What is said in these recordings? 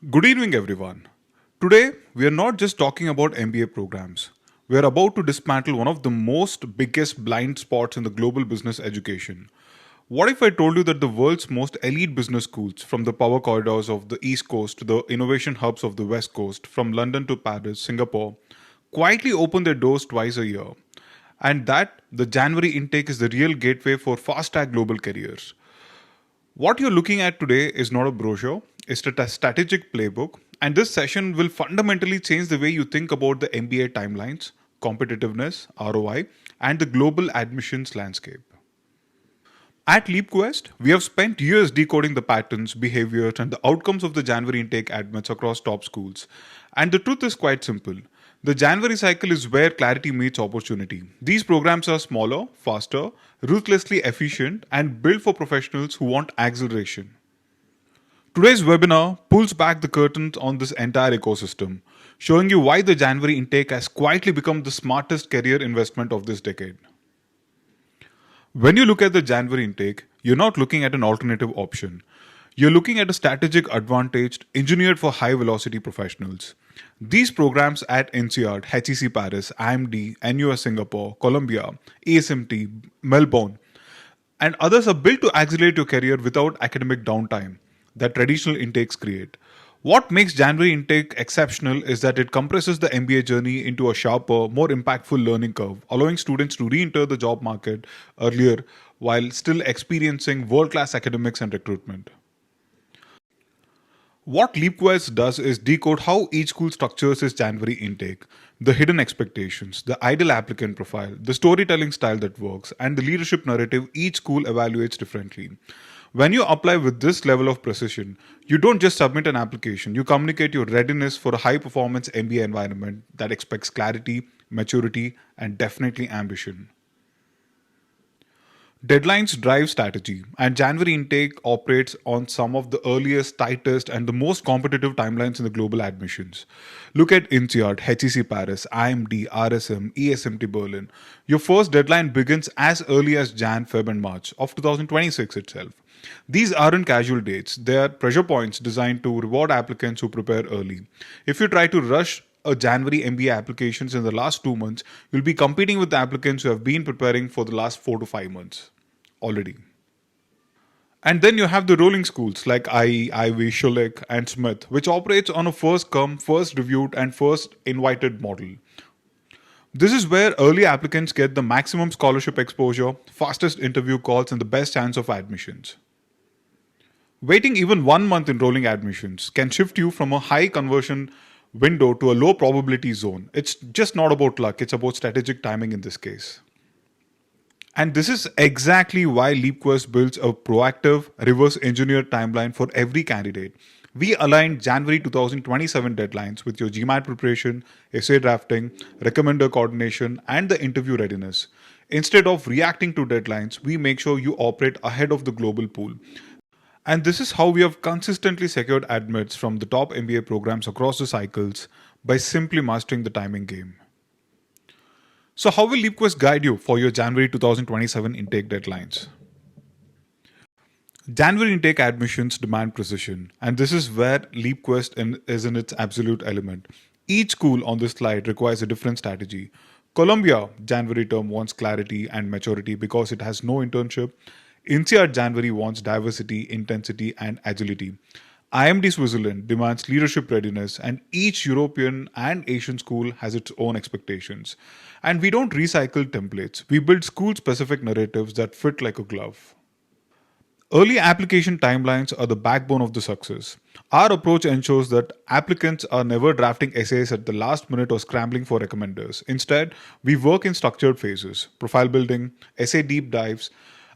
Good evening, everyone. Today, we are not just talking about MBA programs. We are about to dismantle one of the biggest blind spots in the global business education. What if I told you that the world's most elite business schools, from the power corridors of the East Coast to the innovation hubs of the West Coast, from London to Paris, Singapore, quietly open their doors twice a year? And that the January intake is the real gateway for fast track global careers. What you're looking at today is not a brochure, it's a strategic playbook, and this session will fundamentally change the way you think about the MBA timelines, competitiveness, ROI, and the global admissions landscape. At LeapQuest, we have spent years decoding the patterns, behaviors, and the outcomes of the January intake admits across top schools. And the truth is quite simple. The January cycle is where clarity meets opportunity. These programs are smaller, faster, ruthlessly efficient, and built for professionals who want acceleration. Today's webinar pulls back the curtains on this entire ecosystem, showing you why the January intake has quietly become the smartest career investment of this decade. When you look at the January intake, you're not looking at an alternative option. You're looking at a strategic advantage engineered for high velocity professionals. These programs at INSEAD, HEC Paris, IMD, NUS Singapore, Columbia, ASMT, Melbourne, and others are built to accelerate your career without academic downtime that traditional intakes create. What makes January intake exceptional is that it compresses the MBA journey into a sharper, more impactful learning curve, allowing students to re-enter the job market earlier while still experiencing world-class academics and recruitment. What LeapQuest does is decode how each school structures its January intake, the hidden expectations, the ideal applicant profile, the storytelling style that works, and the leadership narrative each school evaluates differently. When you apply with this level of precision, you don't just submit an application, you communicate your readiness for a high performance MBA environment that expects clarity, maturity, and definitely ambition. Deadlines drive strategy, and January intake operates on some of the earliest, tightest, and the most competitive timelines in the global admissions. Look at INSEAD, HEC Paris, IMD, RSM, ESMT Berlin. Your first deadline begins as early as Jan, Feb, and March of 2026 itself. These aren't casual dates, they are pressure points designed to reward applicants who prepare early. If you try to rush a January MBA applications in the last 2 months, you'll be competing with the applicants who have been preparing for the last 4 to 5 months already. And then you have the rolling schools like IE, Ivey, Schulich, and Smith, which operates on a first come, first reviewed, and first invited model. This is where early applicants get the maximum scholarship exposure, fastest interview calls, and the best chance of admissions. Waiting even 1 month in rolling admissions can shift you from a high conversion window to a low probability zone. It's just not about luck, it's about strategic timing in this case. And this is exactly why LeapQuest builds a proactive, reverse engineered timeline for every candidate. We aligned January 2027 deadlines with your GMAT preparation, essay drafting, recommender coordination, and the interview readiness. Instead of reacting to deadlines, we make sure you operate ahead of the global pool. And this is how we have consistently secured admits from the top MBA programs across the cycles by simply mastering the timing game. So, how will LeapQuest guide you for your January 2027 intake deadlines? January intake admissions demand precision, and this is where LeapQuest is in its absolute element. Each school on this slide requires a different strategy. Columbia January term wants clarity and maturity because it has no internship. INSEAD January wants diversity, intensity, and agility. IMD Switzerland demands leadership readiness, and each European and Asian school has its own expectations. And we don't recycle templates, we build school specific narratives that fit like a glove. Early application timelines are the backbone of the success. Our approach ensures that applicants are never drafting essays at the last minute or scrambling for recommenders. Instead, we work in structured phases: profile building, essay deep dives,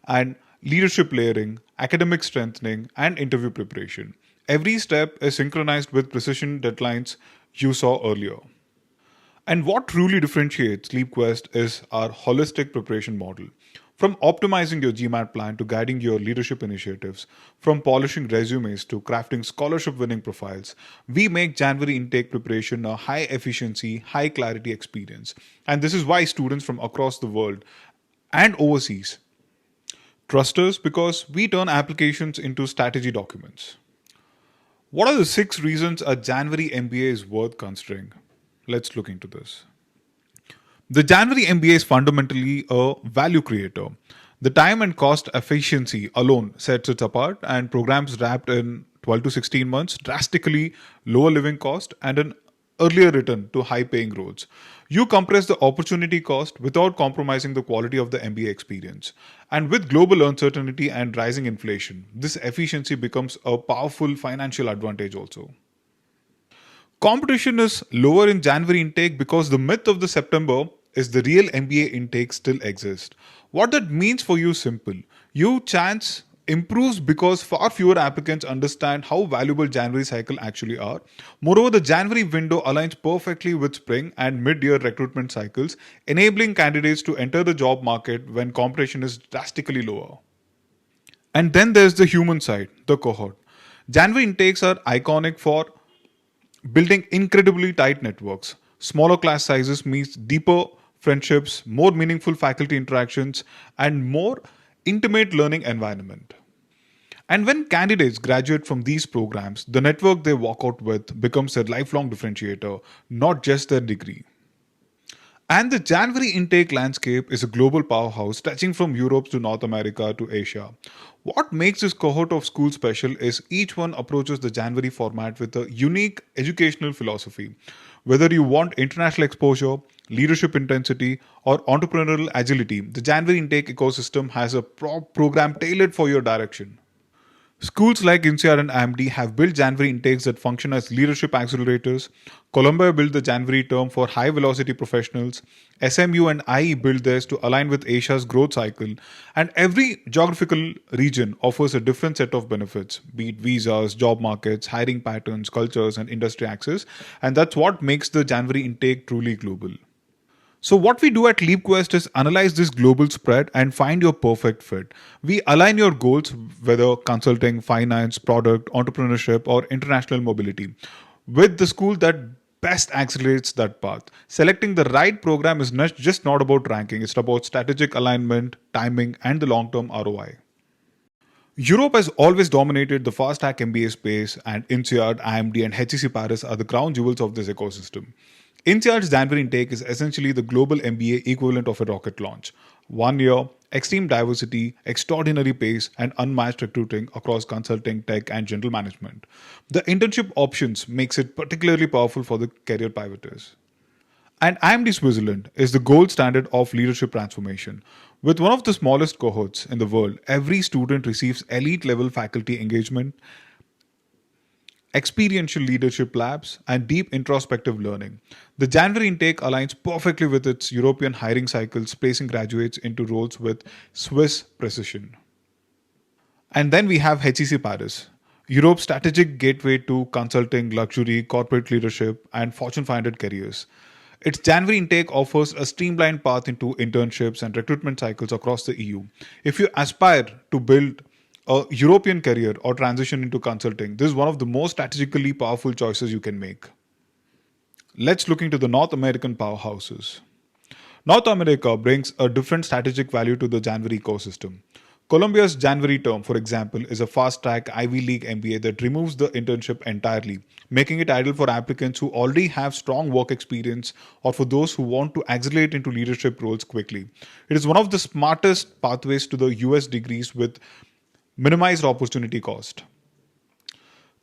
and leadership layering, academic strengthening, and interview preparation. Every step is synchronized with precision deadlines you saw earlier. And what truly differentiates LeapQuest is our holistic preparation model. From optimizing your GMAT plan to guiding your leadership initiatives, from polishing resumes to crafting scholarship winning profiles, we make January intake preparation a high efficiency, high clarity experience. And this is why students from across the world and overseas trust us, because we turn applications into strategy documents. What are the 6 reasons a January MBA is worth considering? Let's look into this. The January MBA is fundamentally a value creator. The time and cost efficiency alone sets it apart, and programs wrapped in 12 to 16 months, drastically lower living cost, and an earlier return to high paying roles. You compress the opportunity cost without compromising the quality of the MBA experience. And with global uncertainty and rising inflation, this efficiency becomes a powerful financial advantage also. Competition is lower in January intake because the myth of the September is the real MBA intake still exists. What that means for you is simple. Your chance improves because far fewer applicants understand how valuable January cycle actually are. Moreover, the January window aligns perfectly with spring and mid-year recruitment cycles, enabling candidates to enter the job market when competition is drastically lower. And then there's the human side, the cohort. January intakes are iconic for building incredibly tight networks. Smaller class sizes means deeper friendships, more meaningful faculty interactions, and more intimate learning environment. And when candidates graduate from these programs, the network they walk out with becomes their lifelong differentiator, not just their degree. And the January intake landscape is a global powerhouse stretching from Europe to North America to Asia. What makes this cohort of schools special is each one approaches the January format with a unique educational philosophy. Whether you want international exposure, leadership intensity, or entrepreneurial agility, the January intake ecosystem has a program tailored for your direction. Schools like INSEAD and AMD have built January intakes that function as leadership accelerators. Columbia built the January term for high velocity professionals. SMU and IE built theirs to align with Asia's growth cycle. And every geographical region offers a different set of benefits, be it visas, job markets, hiring patterns, cultures, and industry access. And that's what makes the January intake truly global. So, what we do at LeapQuest is analyze this global spread and find your perfect fit. We align your goals, whether consulting, finance, product, entrepreneurship, or international mobility, with the school that best accelerates that path. Selecting the right program is not just not about ranking, it's about strategic alignment, timing, and the long term ROI. Europe has always dominated the fast track MBA space, and INSEAD, IMD, and HEC Paris are the crown jewels of this ecosystem. INSEAD's January intake is essentially the global MBA equivalent of a rocket launch. 1 year, extreme diversity, extraordinary pace, and unmatched recruiting across consulting, tech, and general management. The internship options makes it particularly powerful for the career pivoters. And IMD Switzerland is the gold standard of leadership transformation. With one of the smallest cohorts in the world, every student receives elite level faculty engagement, experiential leadership labs, and deep introspective learning. The January intake aligns perfectly with its European hiring cycles, placing graduates into roles with Swiss precision. And then we have HEC Paris, Europe's strategic gateway to consulting, luxury, corporate leadership, and Fortune 500 careers. Its January intake offers a streamlined path into internships and recruitment cycles across the EU. If you aspire to build a European career or transition into consulting, this is one of the most strategically powerful choices you can make. Let's look into the North American powerhouses. North America brings a different strategic value to the January ecosystem. Columbia's January term, for example, is a fast track Ivy League MBA that removes the internship entirely, making it ideal for applicants who already have strong work experience or for those who want to accelerate into leadership roles quickly. It is one of the smartest pathways to the US degrees with minimized opportunity cost.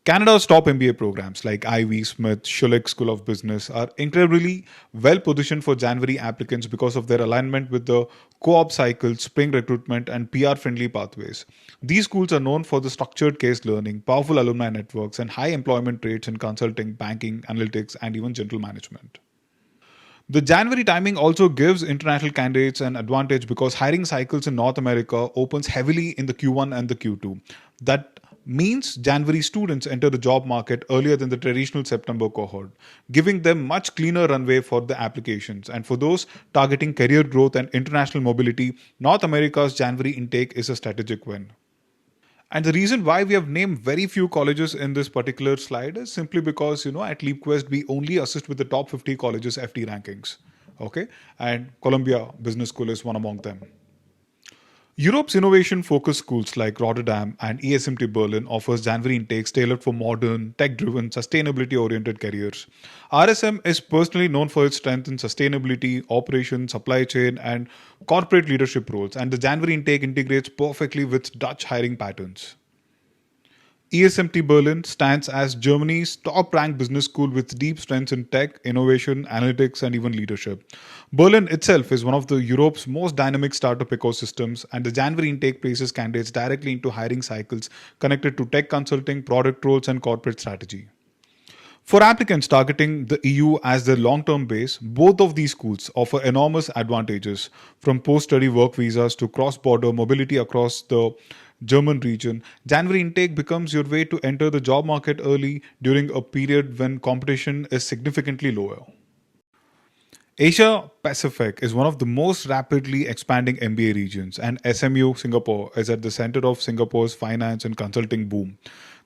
Canada's top MBA programs like Ivey, Smith, Schulich School of Business are incredibly well positioned for January applicants because of their alignment with the co-op cycle, spring recruitment, and PR friendly pathways. These schools are known for the structured case learning, powerful alumni networks, and high employment rates in consulting, banking, analytics, and even general management. The January timing also gives international candidates an advantage because hiring cycles in North America opens heavily in the Q1 and the Q2. That means January students enter the job market earlier than the traditional September cohort, giving them much cleaner runway for the applications. And for those targeting career growth and international mobility, North America's January intake is a strategic win. And the reason why we have named very few colleges in this particular slide is simply because, at LeapQuest, we only assist with the top 50 colleges FT rankings. Okay. And Columbia Business School is one among them. Europe's innovation-focused schools like Rotterdam and ESMT Berlin offers January intakes tailored for modern, tech-driven, sustainability-oriented careers. RSM is personally known for its strength in sustainability, operations, supply chain, and corporate leadership roles, and the January intake integrates perfectly with Dutch hiring patterns. ESMT Berlin stands as Germany's top ranked business school with deep strengths in tech, innovation, analytics, and even leadership. Berlin itself is one of the Europe's most dynamic startup ecosystems, and the January intake places candidates directly into hiring cycles connected to tech consulting, product roles, and corporate strategy. For applicants targeting the EU as their long term base, both of these schools offer enormous advantages from post study work visas to cross border mobility across the German region. January intake becomes your way to enter the job market early during a period when competition is significantly lower. Asia Pacific is one of the most rapidly expanding MBA regions, and SMU Singapore is at the center of Singapore's finance and consulting boom.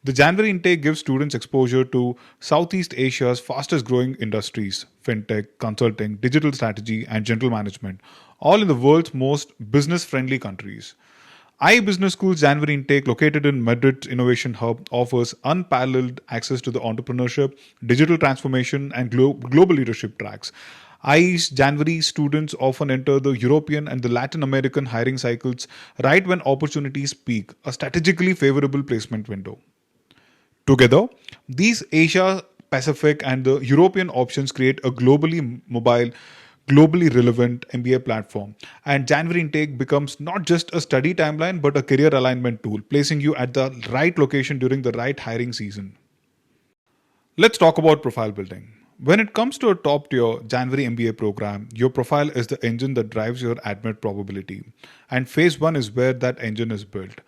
The January intake gives students exposure to Southeast Asia's fastest growing industries fintech, consulting, digital strategy, and general management, all in the world's most business friendly countries. I Business School's January intake, located in Madrid's Innovation Hub, offers unparalleled access to the entrepreneurship, digital transformation, and global leadership tracks. IE's January students often enter the European and the Latin American hiring cycles right when opportunities peak, a strategically favorable placement window. Together, these Asia Pacific and the European options create a globally mobile, globally relevant MBA platform. And January intake becomes not just a study timeline but a career alignment tool, placing you at the right location during the right hiring season. Let's talk about profile building. When it comes to a top tier January MBA program, your profile is the engine that drives your admit probability. And phase one is where that engine is built.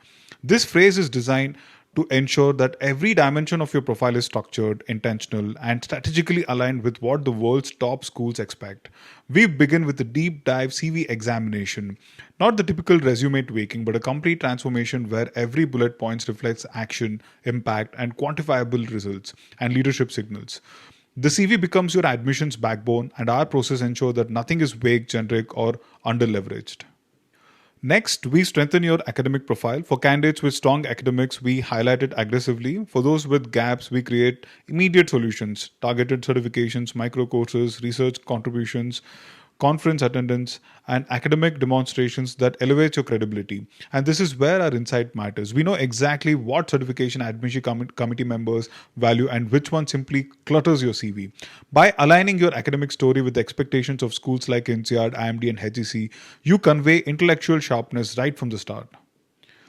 This phrase is designed to ensure that every dimension of your profile is structured, intentional, and strategically aligned with what the world's top schools expect. We begin with a deep dive CV examination, not the typical resume tweaking, but a complete transformation where every bullet point reflects action, impact, and quantifiable results and leadership signals. The CV becomes your admissions backbone, and our process ensures that nothing is vague, generic, or under-leveraged. Next, we strengthen your academic profile. For candidates with strong academics, we highlight it aggressively. For those with gaps, we create immediate solutions, targeted certifications, micro courses, research contributions, conference attendance, and academic demonstrations that elevate your credibility. And this is where our insight matters. We know exactly what certification admission committee members value and which one simply clutters your CV. By aligning your academic story with the expectations of schools like INSEAD, IMD, and HEC, you convey intellectual sharpness right from the start.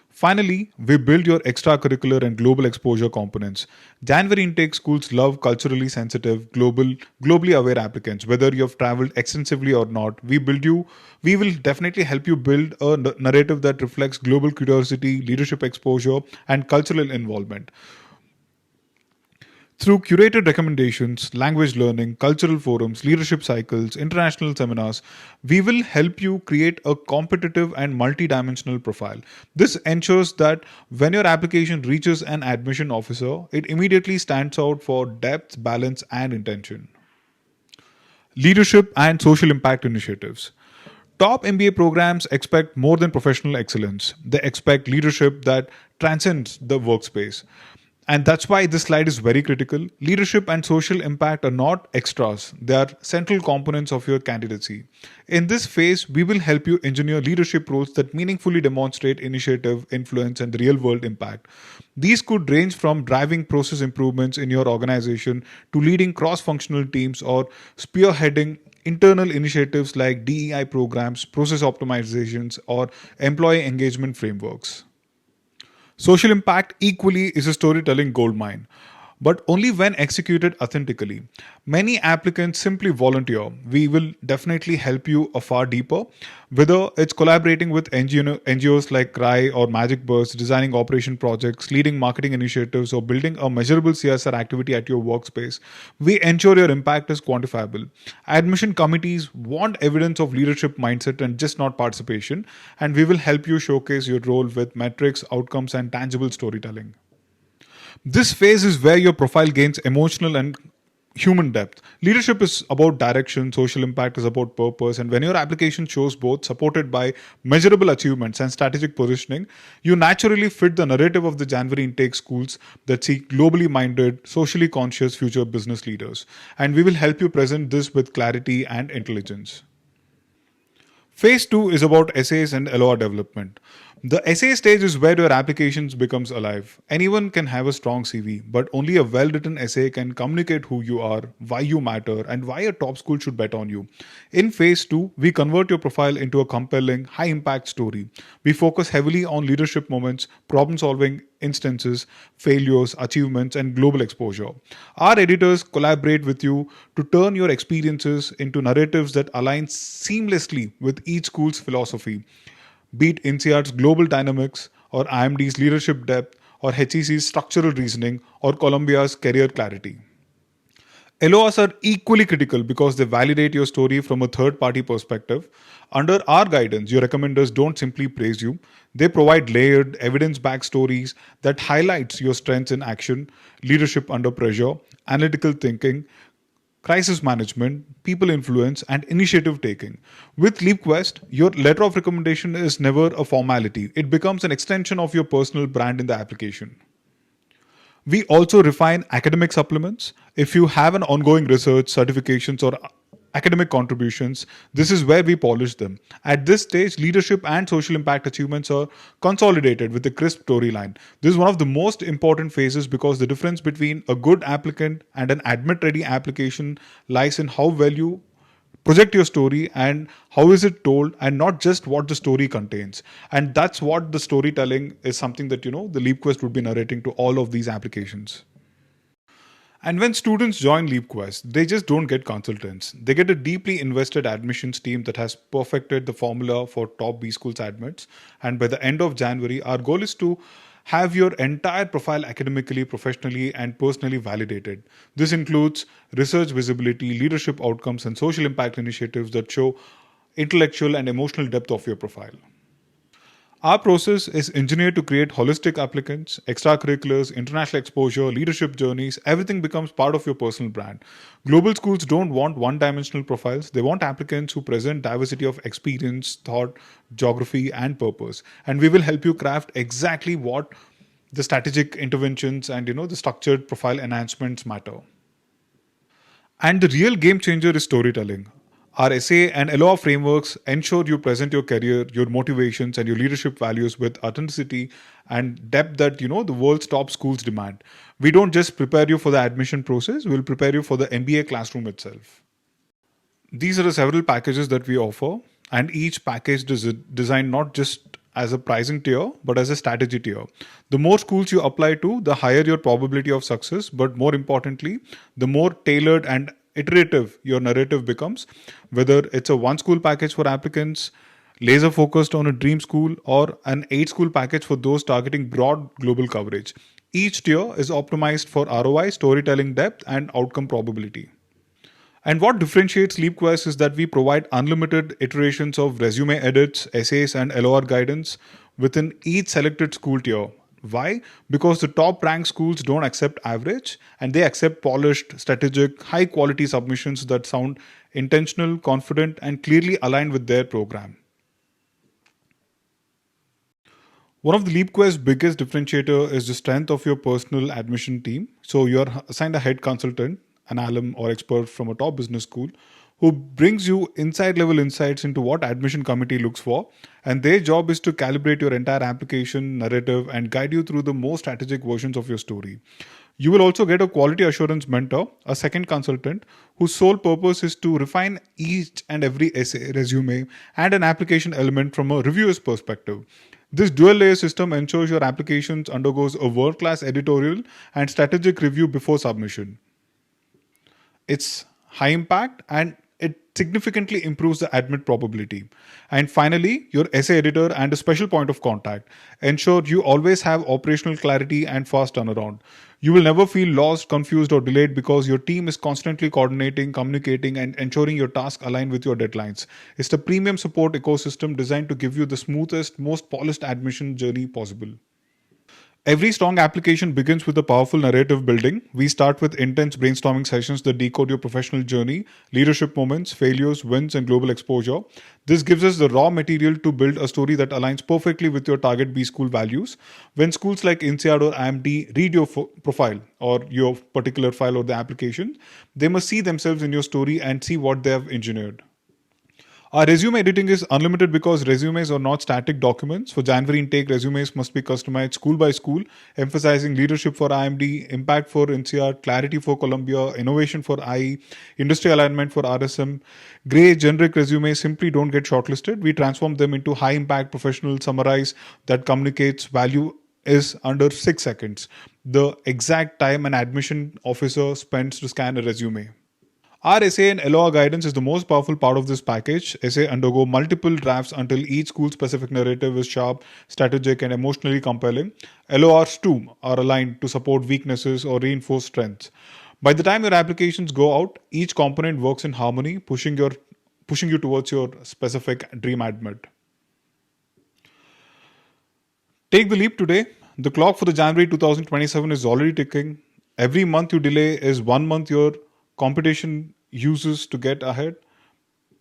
Finally, we build your extracurricular and global exposure components. January intake schools love culturally sensitive, globally aware applicants. Whether you have traveled extensively or not, we will definitely help you build a narrative that reflects global curiosity, leadership exposure, and cultural involvement. Through curated recommendations, language learning, cultural forums, leadership cycles, international seminars, we will help you create a competitive and multidimensional profile. This ensures that when your application reaches an admission officer, it immediately stands out for depth, balance, and intention. Leadership and social impact initiatives. Top MBA programs expect more than professional excellence. They expect leadership that transcends the workspace. And that's why this slide is very critical. Leadership and social impact are not extras, they are central components of your candidacy. In this phase, we will help you engineer leadership roles that meaningfully demonstrate initiative, influence, and real world impact. These could range from driving process improvements in your organization to leading cross functional teams or spearheading internal initiatives like DEI programs, process optimizations, or employee engagement frameworks. Social impact equally is a storytelling goldmine, but only when executed authentically. Many applicants simply volunteer. We will definitely help you far deeper, whether it's collaborating with NGOs like CRY or Magic Burst, designing operation projects, leading marketing initiatives, or building a measurable CSR activity at your workspace. We ensure your impact is quantifiable. Admission committees want evidence of leadership mindset and just not participation, and we will help you showcase your role with metrics, outcomes, and tangible storytelling. This phase is where your profile gains emotional and human depth. Leadership is about direction, social impact is about purpose, and when your application shows both, supported by measurable achievements and strategic positioning, you naturally fit the narrative of the January intake schools that seek globally minded, socially conscious future business leaders. And we will help you present this with clarity and intelligence. Phase 2 is about essays and LOR development. The essay stage is where your applications becomes alive. Anyone can have a strong CV, but only a well-written essay can communicate who you are, why you matter, and why a top school should bet on you. In phase 2, we convert your profile into a compelling, high-impact story. We focus heavily on leadership moments, problem-solving instances, failures, achievements, and global exposure. Our editors collaborate with you to turn your experiences into narratives that align seamlessly with each school's philosophy, be it INSEAD's global dynamics, or IMD's leadership depth, or HEC's structural reasoning, or Columbia's career clarity. LORs are equally critical because they validate your story from a third party perspective. Under our guidance, your recommenders don't simply praise you, they provide layered, evidence backed stories that highlights your strengths in action, leadership under pressure, analytical thinking, crisis management, people influence, and initiative taking. With LeapQuest, your letter of recommendation is never a formality, it becomes an extension of your personal brand in the application. We also refine academic supplements. If you have an ongoing research, certifications, or academic contributions, this is where we polish them. At this stage, leadership and social impact achievements are consolidated with a crisp storyline. This is one of the most important phases because the difference between a good applicant and an admit ready application lies in how well you project your story and how is it told, and not just what the story contains. And that's what the storytelling is, something that the LeapQuest would be narrating to all of these applications. And when students join LeapQuest, they just don't get consultants. They get a deeply invested admissions team that has perfected the formula for top B schools admits. And by the end of January, our goal is to have your entire profile academically, professionally, and personally validated. This includes research visibility, leadership outcomes, and social impact initiatives that show intellectual and emotional depth of your profile. Our process is engineered to create holistic applicants, extracurriculars, international exposure, leadership journeys. Everything becomes part of your personal brand. Global schools don't want one-dimensional profiles. They want applicants who present diversity of experience, thought, geography, and purpose. And we will help you craft exactly what the strategic interventions and the structured profile enhancements matter. And the real game changer is storytelling. Our essay and LOR frameworks ensure you present your career, your motivations, and your leadership values with authenticity and depth that the world's top schools demand. We don't just prepare you for the admission process; we'll prepare you for the MBA classroom itself. These are the several packages that we offer, and each package is designed not just as a pricing tier, but as a strategy tier. The more schools you apply to, the higher your probability of success, but more importantly, the more tailored and iterative your narrative becomes, whether it's a one school package for applicants, laser focused on a dream school, or an 8 school package for those targeting broad global coverage. Each tier is optimized for ROI, storytelling depth, and outcome probability. And what differentiates LeapQuest is that we provide unlimited iterations of resume edits, essays, and LOR guidance within each selected school tier. Why? Because the top ranked schools don't accept average, and they accept polished, strategic, high quality submissions that sound intentional, confident, and clearly aligned with their program. One of the LeapQuest's biggest differentiator is the strength of your personal admission team. So you're assigned a head consultant, an alum or expert from a top business school, who brings you inside level insights into what admission committee looks for, and their job is to calibrate your entire application narrative and guide you through the most strategic versions of your story. You will also get a quality assurance mentor, a second consultant, whose sole purpose is to refine each and every essay, resume, and an application element from a reviewer's perspective. This dual layer system ensures your applications undergoes a world-class editorial and strategic review before submission. It's high impact and it significantly improves the admit probability. And finally, your essay editor and a special point of contact ensure you always have operational clarity and fast turnaround. You will never feel lost, confused, or delayed because your team is constantly coordinating, communicating, and ensuring your tasks align with your deadlines. It's the premium support ecosystem designed to give you the smoothest, most polished admission journey possible. Every strong application begins with a powerful narrative building. We start with intense brainstorming sessions that decode your professional journey, leadership moments, failures, wins, and global exposure. This gives us the raw material to build a story that aligns perfectly with your target B school values. When schools like INSEAD or IMD read your profile or your particular file or the application, they must see themselves in your story and see what they have engineered. Our resume editing is unlimited because resumes are not static documents. For January intake, resumes must be customized school by school, emphasizing leadership for IMD, impact for NCR, clarity for Columbia, innovation for IE, industry alignment for RSM. Gray generic resumes simply don't get shortlisted. We transform them into high impact professional summarize that communicates value is under 6 seconds. The exact time an admission officer spends to scan a resume. Our essay and LOR guidance is the most powerful part of this package. Essay undergo multiple drafts until each school-specific narrative is sharp, strategic, and emotionally compelling. LORs too are aligned to support weaknesses or reinforce strengths. By the time your applications go out, each component works in harmony, pushing you towards your specific dream admit. Take the leap today. The clock for the January 2027 is already ticking. Every month you delay is 1 month your competition uses to get ahead.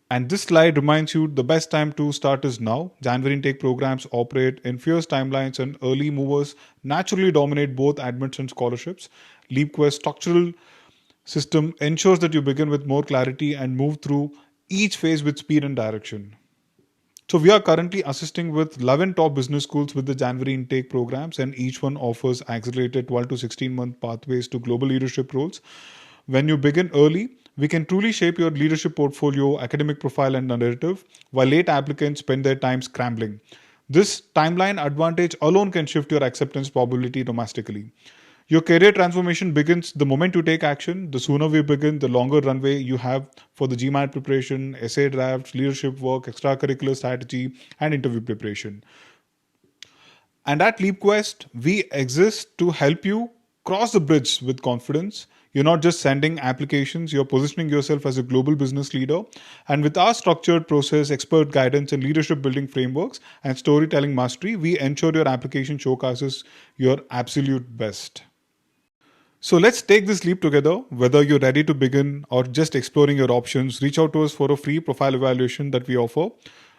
And this slide reminds you the best time to start is now. January intake programs operate in fierce timelines and early movers naturally dominate both admits and scholarships. LeapQuest structural system ensures that you begin with more clarity and move through each phase with speed and direction. So we are currently assisting with 11 top business schools with the January intake programs, and each one offers accelerated 12 to 16-month pathways to global leadership roles. When you begin early, we can truly shape your leadership portfolio, academic profile, and narrative, while late applicants spend their time scrambling. This timeline advantage alone can shift your acceptance probability dramatically. Your career transformation begins the moment you take action. The sooner we begin, the longer runway you have for the GMAT preparation, essay drafts, leadership work, extracurricular strategy, and interview preparation. And at LeapQuest, we exist to help you cross the bridge with confidence. You're not just sending applications, you're positioning yourself as a global business leader. And with our structured process, expert guidance, and leadership building frameworks and storytelling mastery, we ensure your application showcases your absolute best. So let's take this leap together. Whether you're ready to begin or just exploring your options, reach out to us for a free profile evaluation that we offer.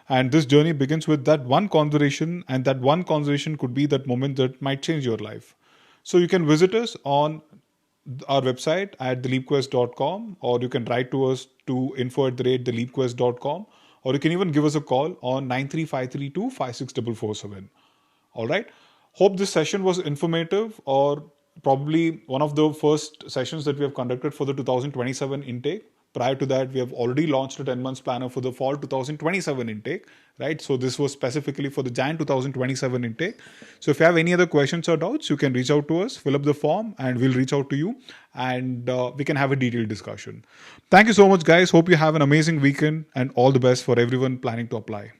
And this journey begins with that one conversation, and that one conversation could be that moment that might change your life. So you can visit us on our website at theleapquest.com, or you can write to us to info@theleapquest.com, or you can even give us a call on 93532 56447. All right. Hope this session was informative, or probably one of the first sessions that we have conducted for the 2027 intake. Prior to that, we have already launched a 10 months planner for the fall 2027 intake, right? So this was specifically for the Jan 2027 intake. So if you have any other questions or doubts, you can reach out to us, fill up the form, and we'll reach out to you, and we can have a detailed discussion. Thank you so much, guys. Hope you have an amazing weekend, and all the best for everyone planning to apply.